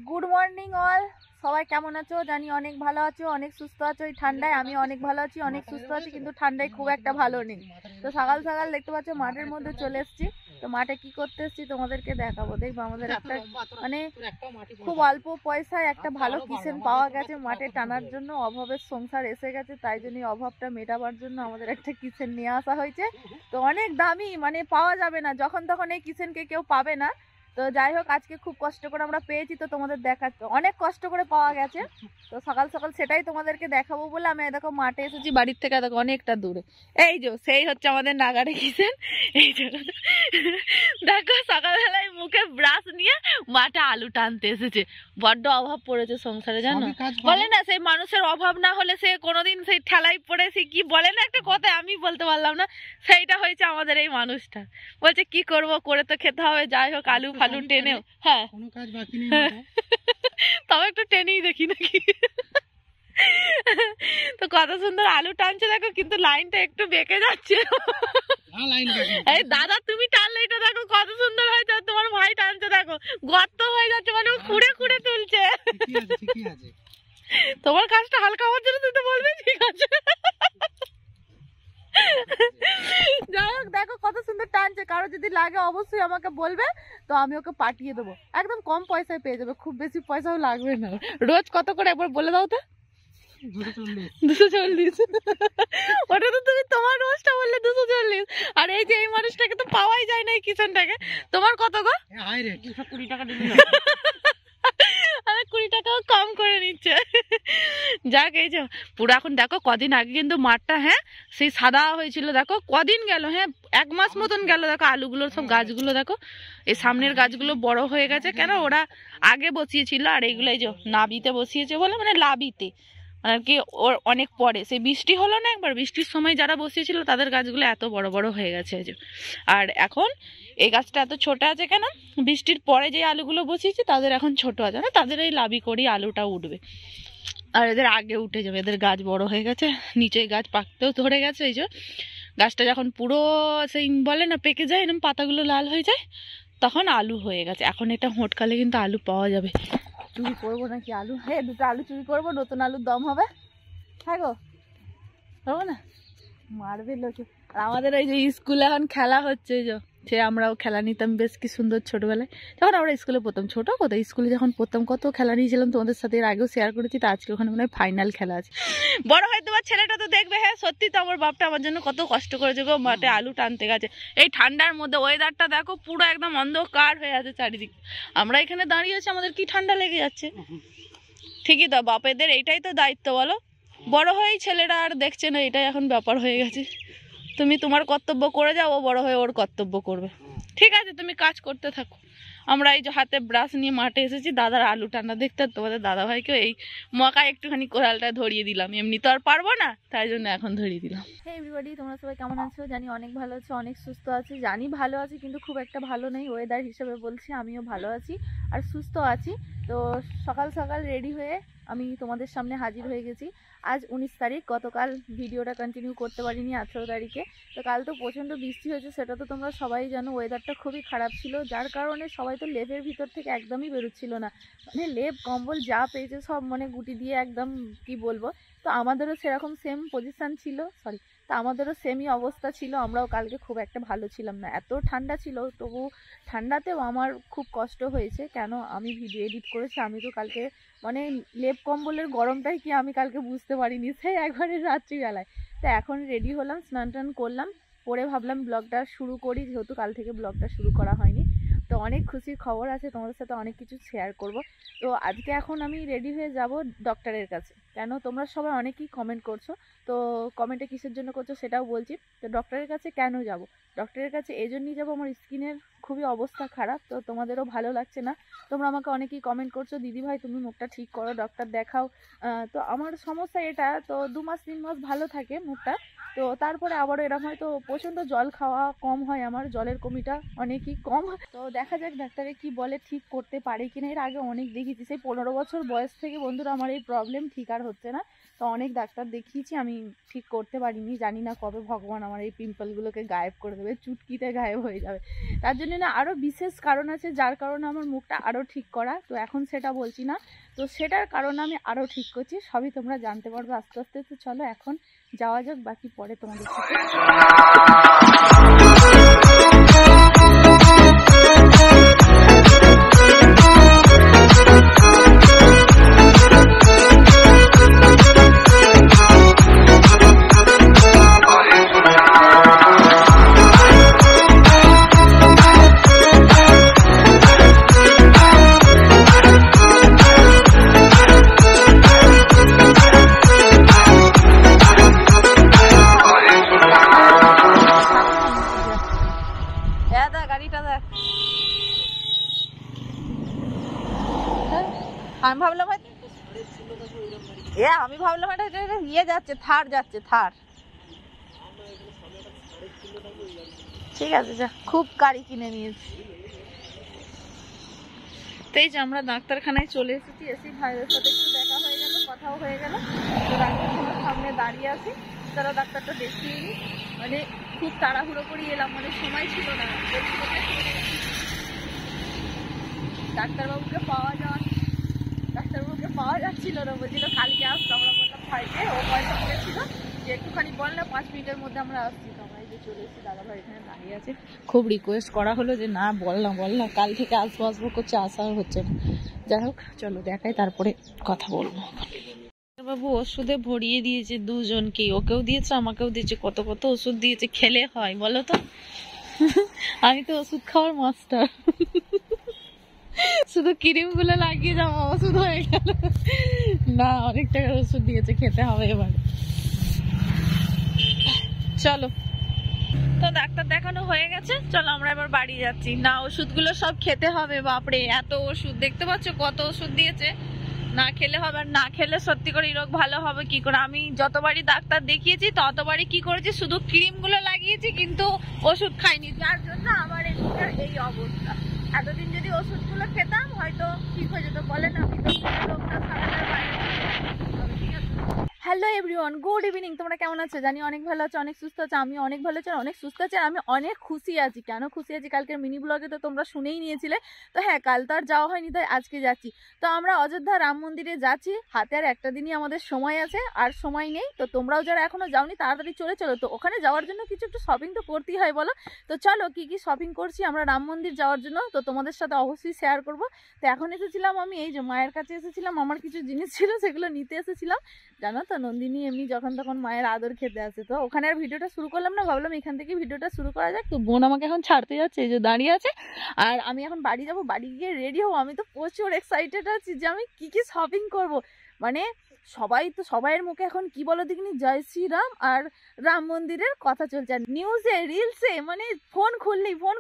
Good morning all, সবাই কেমন আছো? জানি অনেক ভালো আছো, অনেক সুস্থ আছো। এই ঠান্ডায় আমি অনেক ভালো আছি, অনেক সুস্থ আছি, কিন্তু ঠান্ডায় খুব একটা ভালো নেই। তো সকাল সকাল দেখতে পাচ্ছ মাঠের মধ্যে চলে এসেছি। তো মাঠে কি করতে এসেছি তোমাদেরকে দেখাবো। দেখবো আমাদের একটা মানে খুব অল্প পয়সায় একটা ভালো কিচেন পাওয়া গেছে মাঠে টানার জন্য। অভাবের সংসার এসে গেছে, তাই জন্য অভাবটা মেটাবার জন্য আমাদের একটা কিচেন নিয়ে আসা হয়েছে। তো অনেক দামি, মানে পাওয়া যাবে না, যখন তখন এই কিচেনকে কেউ পাবে না। তো যাই হোক, আজকে খুব কষ্ট করে আমরা পেয়েছি, তো তোমাদের দেখাচ্ছি। অনেক কষ্ট করে পাওয়া গেছে, তো সকাল সকাল সেটাই তোমাদেরকে দেখাবো বলে আমি দেখো মাঠে এসেছি বাড়ির থেকে দেখো অনেকটা দূরে। এই যে সেই হচ্ছে আমাদের নাগারে কিচেন। এই যে দেখো সকালবেলায় মুখে ব্রাশ নিয়ে মাঠে আলু টানতে এসেছে। বড্ড অভাব পড়েছে সংসারে, জানো। বলে না সেই মানুষের অভাব না হলে সে কোনোদিন সেই ঠেলাই পড়ে সে কি বলে না একটা কথা, আমি বলতে পারলাম না, সেইটা হয়েছে আমাদের এই মানুষটা। বলছে কি করব, করে তো খেতে হবে। যাই হোক আলু ফালু টেনেও, হ্যাঁ কোনো কাজ বাকি নেই, তবে একটু টেনেই দেখি নাকি। তো কত সুন্দর আলু টানছে দেখো, কিন্তু লাইনটা একটু বেঁকে যাচ্ছে। এই দাদা তুমি টানলে এটা দেখো কত সুন্দর হয়েছে, তোমার ভাই টানছে দেখো গর্ত হয়ে যাচ্ছে, মানে খুঁড়ে খুঁড়ে তুলছে। তোমার কাজটা হালকা হওয়ার জন্য তুই তো বলবি ঠিক আছে। যাই হোক দেখো কত সুন্দর টানছে। কারো যদি লাগে অবশ্যই আমাকে বলবে, তো আমি ওকে পাঠিয়ে দেবো। একদম কম পয়সায় পেয়ে যাবে, খুব বেশি পয়সাও লাগবে না। রোজ কত করে একবার বলে দাও তো? 240। ওটা তো তুমি তোমার রোজটা বললে 240, আর এই যে এই মানুষটাকে তো পাওয়াই যায় না এই কিচেনটাকে। তোমার কত গো? 20 টাকা দিবি। 20 টাকাও কম করে নিচ্ছে। যাক, এই যে পুরো এখন দেখো, কদিন আগে কিন্তু মাঠটা হ্যাঁ সেই সাদা হয়েছিল, দেখো কদিন গেল, হ্যাঁ 1 মাস মতন গেল। দেখো আলুগুলোর সব গাছগুলো দেখো, এই সামনের গাছগুলো বড় হয়ে গেছে। কেন ওরা আগে বসিয়েছিল, আর এইগুলো এই যে নাবিতে বসিয়েছে বলে, মানে লাবিতে আর কি, ওর অনেক পরে সেই বৃষ্টি হলো না একবার, বৃষ্টির সময় যারা বসিয়েছিল তাদের গাছগুলো এত বড় বড় হয়ে গেছে। এই যে আর এখন এই গাছটা এত ছোট আছে কেন, বৃষ্টির পরে যে আলুগুলো বসিয়েছে তাদের এখন ছোট আছে না, তাদের এই লাবি করি আলুটা উঠবে, আর এদের আগে উঠে যাবে। এদের গাছ বড় হয়ে গেছে, নিচে গাছ পাকতেও ধরে গেছে। এই যে গাছটা যখন পুরো সেই বলে না পেকে যায়, এরকম পাতাগুলো লাল হয়ে যায়, তখন আলু হয়ে গেছে। এখন এটা হোঁটকালে কিন্তু আলু পাওয়া যাবে। চুরি করবো নাকি আলু? হ্যাঁ 2টা আলু চুরি করবো, নতুন আলুর দম হবে। হ্যাঁ গো, করবো না? মারবে লোকে। আর আমাদের এই যে স্কুলে এখন খেলা হচ্ছে, যে সে আমরাও খেলা নিতাম বেশ, কি সুন্দর ছোটবেলায় যখন আমরা স্কুলে পড়তাম। ছোট কোথায়, স্কুলে যখন পড়তাম কত খেলা নিয়েছিলাম, তোমাদের সাথে এর আগেও শেয়ার করেছি। তো আজকে ওখানে মানে ফাইনাল খেলা আছে। বড় হয় তোমার ছেলেটা তো দেখবে, হ্যাঁ সত্যি তো আমার বাপটা আমার জন্য কত কষ্ট করেছে গো, মাঠে আলু টানতে গেছে। এই ঠান্ডার মধ্যে ওয়েদারটা দেখো পুরো একদম অন্ধকার হয়ে আছে চারিদিক, আমরা এখানে দাঁড়িয়ে আছি, আমাদের কি ঠান্ডা লেগে যাচ্ছে। ঠিকই তো, বাপেদের এইটাই তো দায়িত্ব বলো। বড় হয়েই ছেলেরা আর দেখছে না, এটাই এখন ব্যাপার হয়ে গেছে। তুমি তোমার কর্তব্য করে যাও, ও বড় হয়ে ওর কর্তব্য করবে। ঠিক আছে, তুমি কাজ করতে থাকো। আমরা এই যে হাতে ব্রাশ নিয়ে মাঠে এসেছি দাদার আলু টানা দেখতে। তোমাদের দাদা ভাইকেও এই মকা একটুখানি কোরালটা ধরিয়ে দিলাম, এমনি তো আর পারবো না, তাই জন্য এখন ধরিয়ে দিলাম। হে এভরিবডি, তোমরা সবাই কেমন আছো? জানি অনেক ভালো আছো, অনেক সুস্থ আছি। জানি ভালো আছি, কিন্তু খুব একটা ভালো নেই। ওয়েদার হিসেবে বলছি আমিও ভালো আছি আর সুস্থ আছি। তো সকাল সকাল রেডি হয়ে আমি তোমাদের সামনে হাজির হয়ে গেছি। আজ 19 তারিখ, গতকাল ভিডিওটা কন্টিনিউ করতে পারিনি 18 তারিখে। তো কাল তো প্রচণ্ড বৃষ্টি হয়েছে, সেটা তো তোমরা সবাই জানো। ওয়েদারটা খুবই খারাপ ছিল, যার কারণে সবাই তো লেপের ভিতর থেকে একদমই বেরোচ্ছিল না, মানে লেপ কম্বল যা পেয়েছে সব মানে গুটি দিয়ে একদম কি বলবো। তো আমাদেরও সেরকম সেম পজিশান ছিল, তো আমাদেরও সেমই অবস্থা ছিল। আমরাও কালকে খুব একটা ভালো ছিলাম না, এত ঠান্ডা ছিল। তবু ঠান্ডাতেও আমার খুব কষ্ট হয়েছে, কেন আমি ভিডিও এডিট করেছি, আমি তো কালকে মানে লেপ কম্বলের গরমটাই কি আমি কালকে বুঝতে পারিনি, সেই একবারে রাত্রিবেলায়। তো এখন রেডি হলাম, স্নান টান করলাম, পরে ভাবলাম ব্লগটা শুরু করি, যেহেতু কাল থেকে ব্লগটা শুরু করা হয়নি। তো অনেক খুশির খবর আছে, তোমাদের সাথে অনেক কিছু শেয়ার করব। তো আজকে এখন আমি রেডি হয়ে যাব ডক্টরের কাছে। কেন তোমরা সবাই অনেকেই কমেন্ট করছো, তো কমেন্টে কিসের জন্য করছো সেটাও বলছি। তো ডক্টরের কাছে কেন যাব? ডক্টরের কাছে এই জন্যই যাবো, আমার স্কিনের খুবই অবস্থা খারাপ, তো তোমাদেরও ভালো লাগছে না। তোমরা আমাকে অনেকেই কমেন্ট করছো, দিদি ভাই তুমি মুখটা ঠিক করো, ডক্টর দেখাও। তো আমার সমস্যা এটা, তো 2 মাস 3 মাস ভালো থাকে মুখটা, তো তারপরে আবারও এরকম হয়। তো প্রচণ্ড জল খাওয়া কম হয়, আমার জলের কমিটা অনেকই কম। তো দেখা যাক ডাক্তারে কি বলে, ঠিক করতে পারে কিনা। এর আগে অনেক দেখিয়েছি, সেই 15 বছর বয়স থেকে বন্ধুরা আমার এই প্রবলেম ঠিক আর হচ্ছে না। তো অনেক ডাক্তার দেখিয়েছি, আমি ঠিক করতে পারিনি। জানি না কবে ভগবান আমার এই পিম্পলগুলোকে গায়েব করে দেবে, চুটকিতে গায়েব হয়ে যাবে। তার জন্য জানি না আরও বিশেষ কারণ আছে যার কারণে আমার মুখটা আরও ঠিক করা, তো এখন সেটা বলছি না। তো সেটার কারণে আমি আরও ঠিক করছি, সবই তোমরা জানতে পারবে আস্তে আস্তে। তো চলো এখন যাওয়া যাক, বাকি পরে তোমাদের সাথে। আমি ভাবলাম এটা ইয়ে যাচ্ছে, থার যাচ্ছে, থার। ঠিক আছে যা, খুব গাড়ি কিনে নিয়েছি। তো এই যে আমরা ডাক্তারখানায় চলে এসেছি, এসে ভাইয়ের সাথে একটু দেখা হয়ে গেল, কথাও হয়ে গেল। তো ডাক্তারখানার সামনে দাঁড়িয়ে আছি, তারা ডাক্তারটা দেখিয়ে নি, মানে খুব তাড়াহুড়ো করে এলাম, মানে সময় ছিল না। ডাক্তারবাবুকে পাওয়া যাচ্ছিল না, বলছিল কালকে আসতো। আমরা বললাম ভাইকে, ও পয়সা করেছিল যে একটুখানি বল না, 5 মিনিটের মধ্যে আমরা আসছি। তো আমরা এই যে চলে এসেছি, দাদা ভাই এখানে দাঁড়িয়ে আছে। খুব রিকোয়েস্ট করা হলো যে না বল না, কাল থেকে আসবো করছে, আসা হচ্ছে না। যাই হোক চলো দেখাই, তারপরে কথা বলবো। বাবু ওষুধে ভরিয়ে দিয়েছে দুজনকেই, ওকেও দিয়েছে আমাকেও দিয়েছে, কত কত ওষুধ দিয়েছে। খেলে হয় বলো তো? আমি তো ওষুধ খাওয়ার মাস্টার। শুধু ক্রিম গুলো লাগিয়ে যাবো, ওষুধ হয়ে গেল না। অনেক টাকার ওষুধ দিয়েছে, খেতে হবে এবার। চলো, তো ডাক্তার দেখানো হয়ে গেছে, চলো আমরা এবার বাড়ি যাচ্ছি। না ওষুধগুলো সব খেতে হবে, বাপরে এত ওষুধ, দেখতে পাচ্ছ কত ওষুধ দিয়েছে। না খেলে হবে, আর না খেলে সত্যি করে রোগ ভালো হবে কি করে? আমি যতবারই ডাক্তার দেখিয়েছি ততবারই কি করেছি, শুধু ক্রিম গুলো লাগিয়েছি কিন্তু ওষুধ খাইনি, যার জন্য আমার এই অবস্থা। এতদিন যদি ওষুধগুলো খেতাম হয়তো ঠিক হয়ে যেত। বলেন আমি তো রোগটা সারানোর বাইরে। Hello everyone, good evening. তোমরা কেমন আছো? জানি অনেক ভালো আছো, অনেক সুস্থ আছো। আমি অনেক ভালো আছি, অনেক সুস্থ আছি। আমি অনেক খুশি আছি। কেন খুশি আছি কালকের মিনি ব্লগে তো তোমরা শুনেই নিয়েছিলে। তো হ্যাঁ, কাল তো আর যাওয়া হয়নি, তাই আজকে যাচ্ছি। তো আমরা অযোধ্যা রাম মন্দিরে যাচ্ছি। হাতে আর একটা দিনই আমাদের সময় আছে, আর সময় নেই। তো তোমরাও যারা এখনো যাওনি তাড়াতাড়ি চলে চলো। তো ওখানে যাওয়ার জন্য কিছু একটু শপিং তো করতেই হয় বলো। তো চলো কি কি শপিং করছি আমরা রাম মন্দির যাওয়ার জন্য, তো তোমাদের সাথে অবশ্যই শেয়ার করব। তো এখন এসেছিলাম আমি এই যে মায়ের কাছে এসেছিলাম, আমার কিছু জিনিস ছিল সেগুলো নিতে এসেছিলাম। জানো তো নন্দিনী এমনি যখন তখন মায়ের আদর খেতে আসে, তো ওখানে আর ভিডিওটা শুরু করলাম না, ভাবলাম এখান থেকে ভিডিওটা শুরু করা যাক। তো বোন আমাকে এখন ছাড়তে যাচ্ছে, এই যে দাঁড়িয়ে আছে। আর আমি এখন বাড়ি যাব, বাড়ি গিয়ে রেডি হবো। আমি তো প্রচুর এক্সাইটেড আছি যে আমি কি কি শপিং করব। মানে সবাইয়ের মুখে এখন কি বলো দেখিনি, জয় শ্রীরাম আর রাম মন্দিরের কথা চলছে। আর নিউজে রিলসে মানে ফোন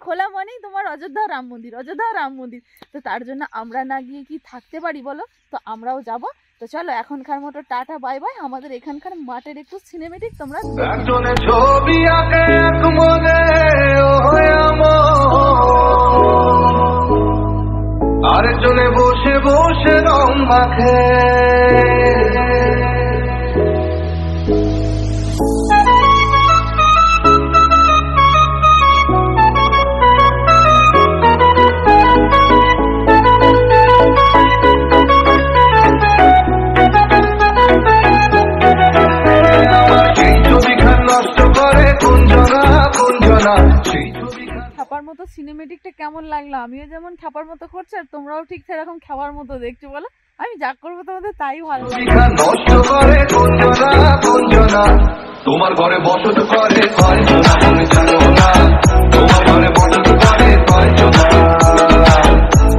খোলা মানেই তোমার অযোধ্যা রাম মন্দির। তো তার জন্য আমরা না গিয়ে কি থাকতে পারি বলো? তো আমরাও যাব। তো চলো এখনকার মতো টাটা বাই বাই। আমাদের এখানকার মাঠের একটু সিনেমেটিক তোমরা ছবি আঁকে এক মনে আরেকজনে বসে বসে রং মাখে। খাবার মতো সিনেমেটিকটা কেমন লাগলো? আমিও যেমন খাবার মতো করছি আর তোমরাও ঠিক সেরকম খাবার মতো দেখছো বলো। আমি যা করবো তোমাদের তাই ভালো লাগে। তোমার ঘরে বসত করে কয়জনা তুমি জানো না, তোমার ঘরে বসত করে কয়জনা,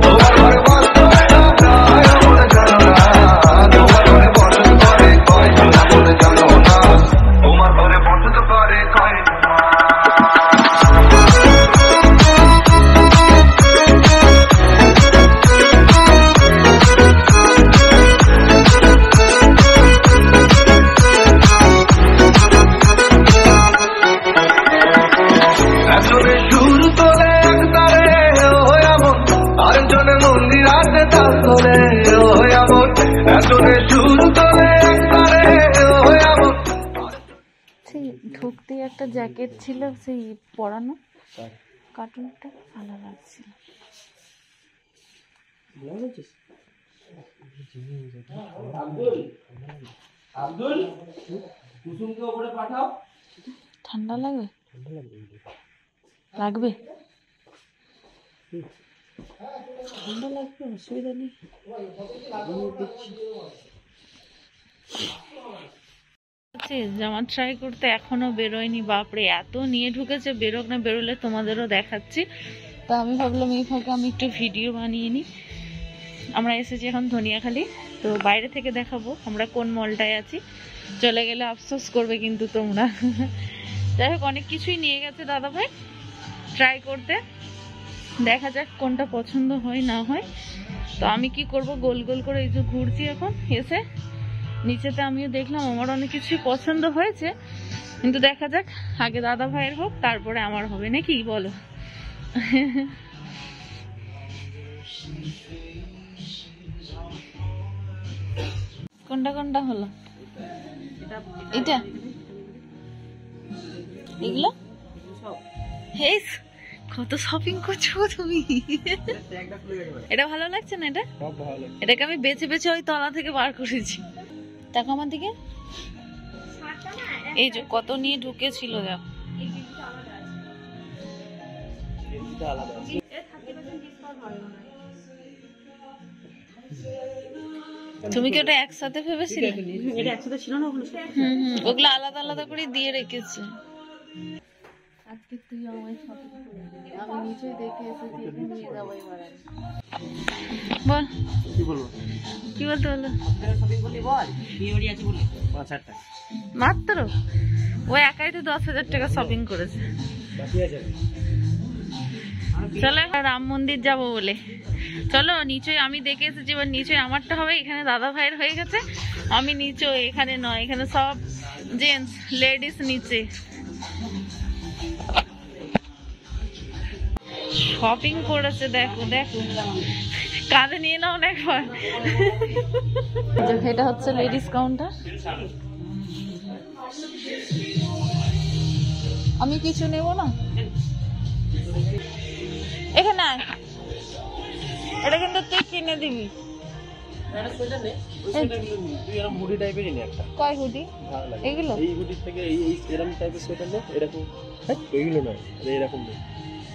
তোমার ঘরে বসত করে জানো না, তোমার ঘরে বসত করে কয়জনা তুমি জানো না, তোমার ঘরে বসত করে কয়জনা। ঢুকতে একটা জ্যাকেট ছিল সেই পরানো, কার্টুনটা ভালো লাগছিল। ঠান্ডা লাগবে, লাগবে ঠান্ডা লাগবে, অসুবিধা নেই। জামা ট্রাই করতে এখনো বেরোয়নি, বাপরে এত নিয়ে ঢুকেছে, বেরোক না, বেরোলে তোমাদেরও দেখাচ্ছি। তো আমি ভাবলাম এই ফাঁকে আমি একটু ভিডিও বানিয়ে নিই। আমরা এসেছি এখন ধনিয়াখালি, তো বাইরে থেকে দেখাবো আমরা কোন মলটায় আছি, চলে গেলে আফসোস করবে কিন্তু তোমরা। যাই হোক, অনেক কিছুই নিয়ে গেছে দাদা ভাই ট্রাই করতে, দেখা যাক কোনটা পছন্দ হয় না হয়। তো আমি কি করব, গোল গোল করে এই যে ঘুরছি এখন, এসে নিচেতে আমিও দেখলাম আমার অনেক কিছুই পছন্দ হয়েছে, কিন্তু দেখা যাক আগে দাদা ভাইয়ের হোক তারপরে আমার হবে, নাকি বলো? কোনটা কোনটা হলো? এটা, এগুলো হেস, কত শপিং করছো তুমি। এটা ভালো লাগছে না? এটা এটাকে আমি বেছে বেছে ওই তলা থেকে বার করেছি। দেখো আমার দিকে, এই যে কত নিয়ে ঢুকেছিল, দেখো। তুমি কি ওটা একসাথে ভেবেছিলে? এটা একসাথে ছিল না, ওগুলো আলাদা আলাদা করে দিয়ে রেখেছে। আজকে তুই আমায় শপিং করে দিবি, আমি নিচেই দেখে এসেছি এখানে নিয়ে যাবো এবার। বল কি বলবো, কি বলতে হলো? শপিং করলি বল, বিয়ে বাড়ি আছে বলে 5,000 টাকা মাত্র। ও একাই তো 10,000 টাকা শপিং করেছে। চলো রাম মন্দির যাবো বলে, চলো নিচে আমি দেখে এসেছি, এবার নিচে আমারটা হবে। এখানে দাদা ভাইয়ের হয়ে গেছে, আমি নিচে, এখানে নয়, এখানে সব জেন্টস লেডিস নিচে। শপিং করেছে, দেখো দেখো, কাঁধে নিয়ে নাও না একবার। এটা হচ্ছে লেডিস কাউন্টার। আমি কিছু নেব না এখানে, এটা কিন্তু তুই কিনে দিবি। কয় হুডি? এগুলো এই হুডি থেকে এই এরকম টাইপের সোয়েটার নে, এরকম এগুলো না, এরকম নেই।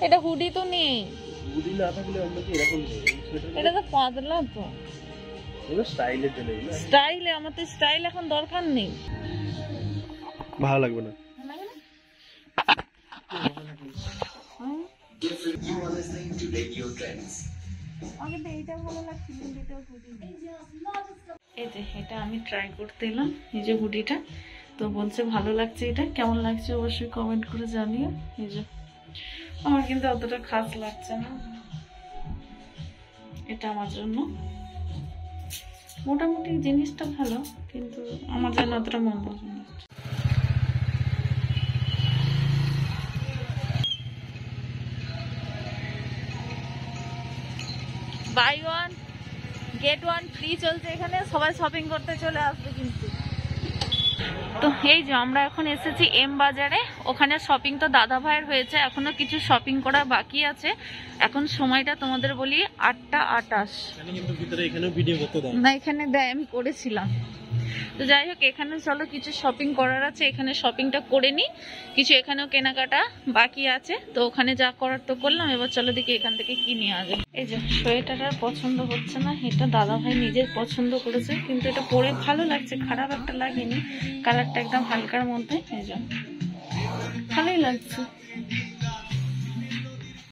এটা হুডি তো নেই, হুডি না থাকলে আমরা কি এরকম নেই। এটা তো পাতলা, তো এগুলো স্টাইলের জন্য। স্টাইলে, আমার তো স্টাইল এখন দরকার নেই, ভালো লাগবে না। এই যে এটা আমি ট্রাই করতে এলাম, এই যে হুডিটা, তো বলছে ভালো লাগছে। এটা কেমন লাগছে অবশ্যই কমেন্ট করে জানিও। এই যে আমার কিন্তু অতটা খাস লাগছে না, এটা আমার জন্য মোটামুটি জিনিসটা ভালো, কিন্তু আমার জন্য অতটা মন পছন্দ হচ্ছে। Buy one get one free চলছে এখানে, সবাই শপিং করতে চলে আসবে কিন্তু। তো এই যে আমরা এখন এসেছি এম বাজারে, ওখানে শপিং তো দাদা ভাইয়ের হয়েছে, এখনো কিছু শপিং করা বাকি আছে। এখন সময়টা তোমাদের বলি 8:28। না এখানে দেয়, আমি করেছিলাম। তো যাই হোক, এখানে চলো কিছু শপিং করার আছে, এখানে শপিংটা করে নিই। কিছু এখানেও কেনাকাটা বাকি আছে, তো ওখানে যা করার তো করলাম, এবার চলো দেখি এখান থেকে কি নিয়ে আসবে। এই যে সোয়েটার আর পছন্দ হচ্ছে না, এটা দাদা ভাই নিজের পছন্দ করেছে, কিন্তু এটা পরে ভালো লাগছে, খারাপ একটা লাগেনি, কালারটা একদম হালকার মধ্যে, এই যে ভালোই লাগছে।